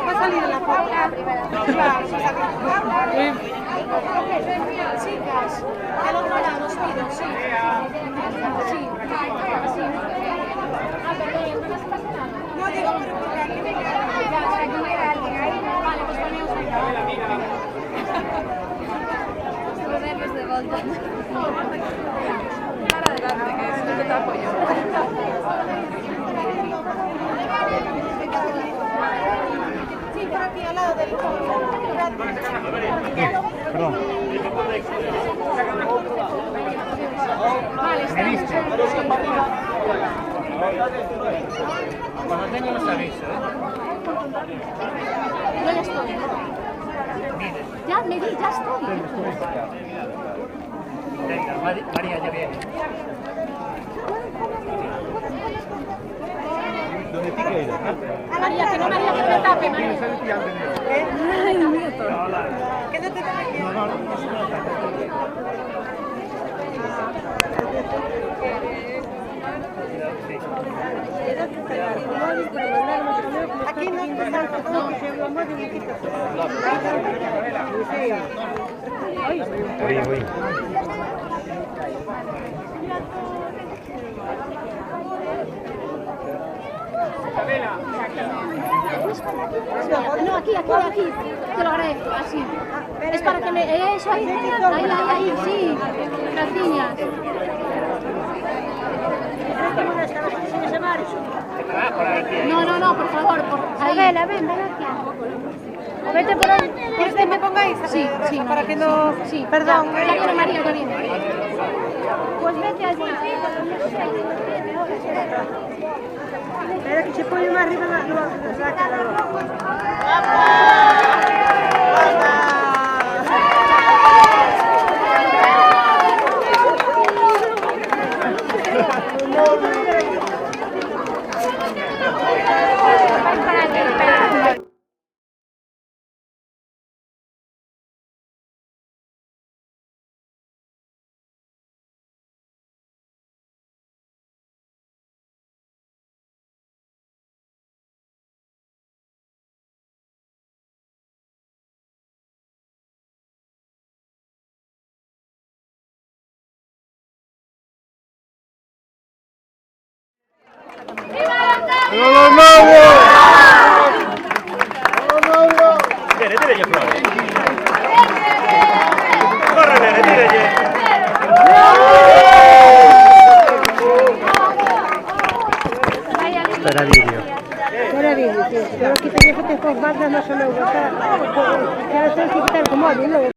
Va a salir en la foto. Chicas, del otro lado, os pido, sí. Sí. No digo, pero porque aquí me queda alguien ahí. Vale, pues ponemos ahí. Los nervios de Golden. Para adelante, que es lo que te apoyo. Sí, por aquí, al lado del... Perdón. Vale, está bien. Cuando tenga los aviso, Yo ya estoy. Ya, me di, ya estoy. Venga, María ya viene. ¿Dónde pica ella? María, que no me tape, María. Ay, Dios mío. Que no te tape. Aquí no te Voy. No, aquí, te lo agradezco, así. Es para que me... Eso, ahí, sí. Gracias. No, por favor, ahí. Ven aquí. Vete por ahí. ¿Quieres que me pongáis? Sí, para que no... Sí, perdón. Ya viene María, ya viene. Pues vete allí. Espera que se pone más arriba la cara. ¡Los nuevos! Tire, yo, Flor. Corre, tire. Espera vídeo, sí. Pero que tenía que te bandas no son europeas. Que ahora se quitar como